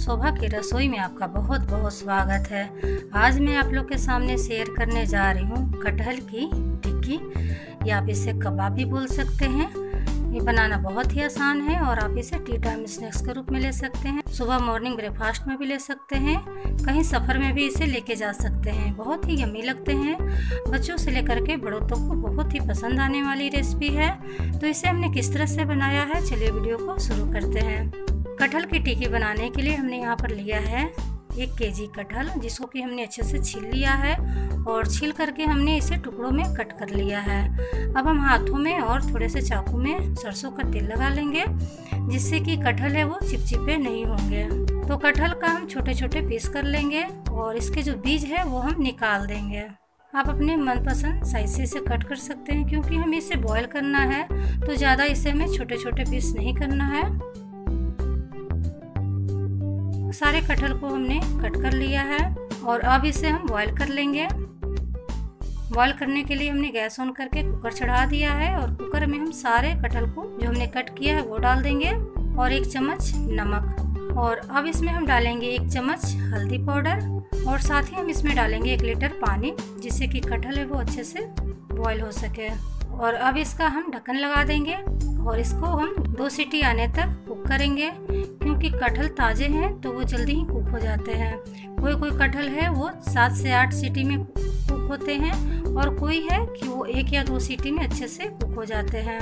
शोभा की रसोई में आपका बहुत बहुत स्वागत है। आज मैं आप लोग के सामने शेयर करने जा रही हूँ कटहल की टिक्की, या आप इसे कबाब भी बोल सकते हैं। ये बनाना बहुत ही आसान है और आप इसे टी टाइम स्नैक्स के रूप में ले सकते हैं, सुबह मॉर्निंग ब्रेकफास्ट में भी ले सकते हैं, कहीं सफ़र में भी इसे लेके जा सकते हैं। बहुत ही यम्मी लगते हैं, बच्चों से लेकर के बड़ों तक को बहुत ही पसंद आने वाली रेसिपी है। तो इसे हमने किस तरह से बनाया है, चलिए वीडियो को शुरू करते हैं। कटहल की टिक्की बनाने के लिए हमने यहाँ पर लिया है 1 केजी कटहल, जिसको कि हमने अच्छे से छील लिया है और छील करके हमने इसे टुकड़ों में कट कर लिया है। अब हम हाथों में और थोड़े से चाकू में सरसों का तेल लगा लेंगे, जिससे कि कटहल है वो चिपचिपे नहीं होंगे। तो कटहल का हम छोटे छोटे पीस कर लेंगे और इसके जो बीज है वो हम निकाल देंगे। आप अपने मनपसंद साइज से इसे कट कर सकते हैं, क्योंकि हमें इसे बॉयल करना है तो ज़्यादा इसे हमें छोटे छोटे पीस नहीं करना है। सारे कटहल को हमने कट कर लिया है और अब इसे हम बॉईल कर लेंगे। बॉईल करने के लिए हमने गैस ऑन करके कुकर चढ़ा दिया है और कुकर में हम सारे कटहल को जो हमने कट किया है वो डाल देंगे और 1 चम्मच नमक, और अब इसमें हम डालेंगे 1 चम्मच हल्दी पाउडर और साथ ही हम इसमें डालेंगे 1 लीटर पानी, जिससे कि कटहल है वो अच्छे से बॉईल हो सके। और अब इसका हम ढक्कन लगा देंगे और इसको हम 2 सीटी आने तक कुक करेंगे, क्योंकि कटहल ताज़े हैं तो वो जल्दी ही कुक हो जाते हैं। कोई कटहल है वो 7 से 8 सीटी में कुक होते हैं और कोई है कि वो 1 या 2 सीटी में अच्छे से कुक हो जाते हैं।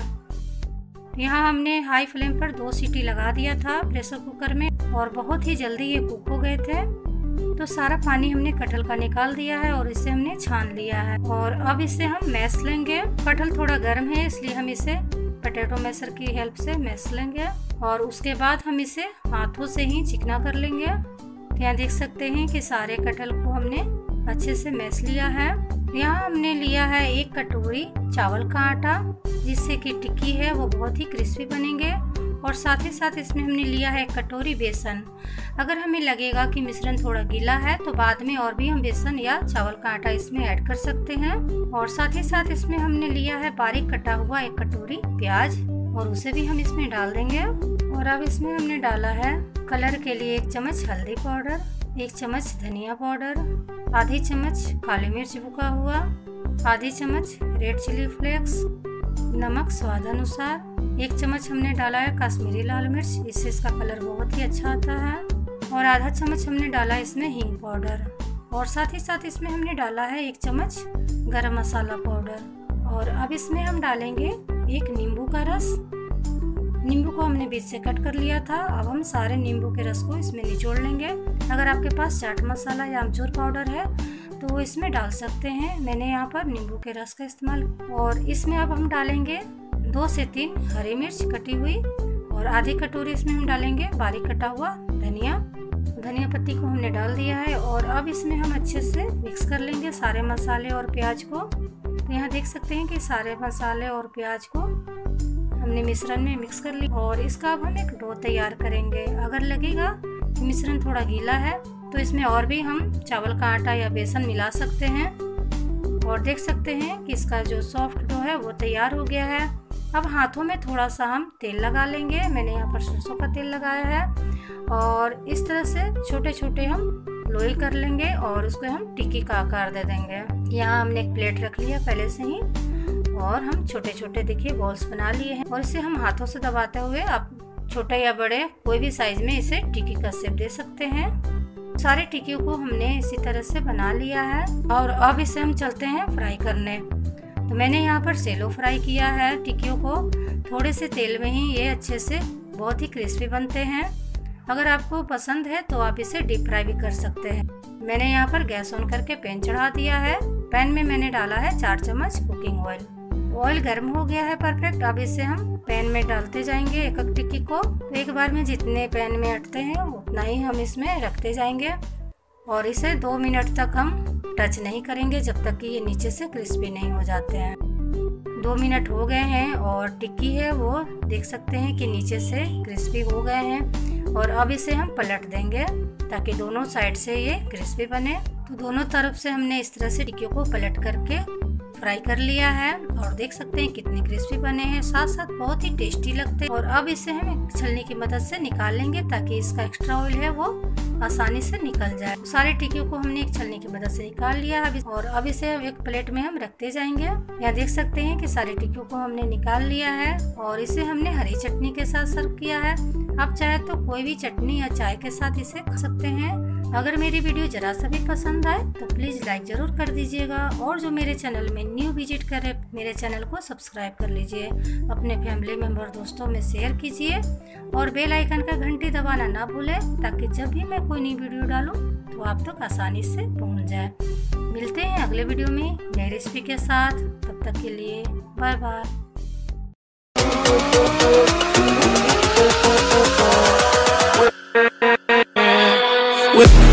यहाँ हमने हाई फ्लेम पर 2 सीटी लगा दिया था प्रेशर कुकर में और बहुत ही जल्दी ये कुक हो गए थे। तो सारा पानी हमने कटहल का निकाल दिया है और इसे हमने छान लिया है और अब इसे हम मैश लेंगे। कटहल थोड़ा गर्म है, इसलिए हम इसे पोटैटो मैशर की हेल्प से मैश लेंगे और उसके बाद हम इसे हाथों से ही चिकना कर लेंगे। यहाँ देख सकते हैं कि सारे कटहल को हमने अच्छे से मैश लिया है। यहाँ हमने लिया है 1 कटोरी चावल का आटा, जिससे कि टिक्की है वो बहुत ही क्रिस्पी बनेंगे, और साथ ही साथ इसमें हमने लिया है 1 कटोरी बेसन। अगर हमें लगेगा कि मिश्रण थोड़ा गीला है तो बाद में और भी हम बेसन या चावल का आटा इसमें ऐड कर सकते हैं। और साथ ही साथ इसमें हमने लिया है बारीक कटा हुआ 1 कटोरी प्याज और उसे भी हम इसमें डाल देंगे। और अब इसमें हमने डाला है कलर के लिए 1 चम्मच हल्दी पाउडर, 1 चम्मच धनिया पाउडर, आधी चम्मच काली मिर्च भुना हुआ, आधी चम्मच रेड चिली फ्लेक्स, नमक स्वाद अनुसार, 1 चम्मच हमने डाला है कश्मीरी लाल मिर्च, इससे इसका कलर बहुत ही अच्छा आता है, और आधा चम्मच हमने डाला है इसमें हींग पाउडर, और साथ ही साथ इसमें हमने डाला है 1 चम्मच गरम मसाला पाउडर। और अब इसमें हम डालेंगे 1 नींबू का रस। नींबू को हमने बीच से कट कर लिया था। अब हम सारे नींबू के रस को इसमें निचोड़ लेंगे। अगर आपके पास चाट मसाला या अमचूर पाउडर है तो वो इसमें डाल सकते हैं। मैंने यहाँ पर नींबू के रस का इस्तेमाल। और इसमें अब हम डालेंगे 2 से 3 हरी मिर्च कटी हुई और आधी कटोरी इसमें हम डालेंगे बारीक कटा हुआ धनिया पत्ती को हमने डाल दिया है। और अब इसमें हम अच्छे से मिक्स कर लेंगे सारे मसाले और प्याज को। तो यहाँ देख सकते हैं कि सारे मसाले और प्याज को हमने मिश्रण में मिक्स कर लिया और इसका अब हम एक डो तैयार करेंगे। अगर लगेगा कि मिश्रण थोड़ा गीला है तो इसमें और भी हम चावल का आटा या बेसन मिला सकते हैं। और देख सकते हैं कि इसका जो सॉफ्ट डो है वो तैयार हो गया है। अब हाथों में थोड़ा सा हम तेल लगा लेंगे। मैंने यहाँ पर सरसों का तेल लगाया है और इस तरह से छोटे छोटे हम लोई कर लेंगे और उसको हम टिक्की का आकार दे देंगे। यहाँ हमने एक प्लेट रख लिया पहले से ही और हम छोटे छोटे देखिए बॉल्स बना लिए हैं और इसे हम हाथों से दबाते हुए आप छोटे या बड़े कोई भी साइज में इसे टिक्की का शेप दे सकते हैं। सारी टिक्कियों को हमने इसी तरह से बना लिया है और अब इसे हम चलते हैं फ्राई करने। तो मैंने यहाँ पर सेलो फ्राई किया है टिक्कियों को, थोड़े से तेल में ही ये अच्छे से बहुत ही क्रिस्पी बनते हैं। अगर आपको पसंद है तो आप इसे डीप फ्राई भी कर सकते हैं। मैंने यहाँ पर गैस ऑन करके पैन चढ़ा दिया है। पैन में मैंने डाला है 4 चम्मच कुकिंग ऑयल। ऑयल गर्म हो गया है परफेक्ट। अब इसे हम पैन में डालते जाएंगे एक एक टिक्की को। तो एक बार में जितने पैन में अटते हैं उतना ही हम इसमें रखते जाएंगे और इसे 2 मिनट तक हम टच नहीं करेंगे जब तक कि ये नीचे से क्रिस्पी नहीं हो जाते हैं। 2 मिनट हो गए हैं और टिक्की है वो देख सकते हैं कि नीचे से क्रिस्पी हो गए हैं। और अब इसे हम पलट देंगे ताकि दोनों साइड से ये क्रिस्पी बने। तो दोनों तरफ से हमने इस तरह से टिक्कियों को पलट करके फ्राई कर लिया है और देख सकते हैं कितने क्रिस्पी बने हैं, साथ साथ बहुत ही टेस्टी लगते हैं। और अब इसे हम छलनी की मदद से निकाल लेंगे ताकि इसका एक्स्ट्रा ऑयल है वो आसानी से निकल जाए। सारे टिक्कियों को हमने एक छलनी की मदद से निकाल लिया है और अब इसे एक प्लेट में हम रखते जाएंगे। यहाँ देख सकते हैं कि सारे टिक्कियों को हमने निकाल लिया है और इसे हमने हरी चटनी के साथ सर्व किया है। आप चाहे तो कोई भी चटनी या चाय के साथ इसे खा सकते हैं। अगर मेरी वीडियो जरा सा भी पसंद आए तो प्लीज लाइक जरूर कर दीजिएगा और जो मेरे चैनल में न्यू विजिट करे मेरे चैनल को सब्सक्राइब कर लीजिए, अपने फैमिली मेंबर दोस्तों में शेयर कीजिए और बेल आइकन का घंटी दबाना ना भूलें ताकि जब भी मैं कोई नई वीडियो डालूं तो आप तक आसानी से पहुंच जाए। मिलते हैं अगले वीडियो में नई रेसिपी के साथ, तब तक के लिए बाय बाय। With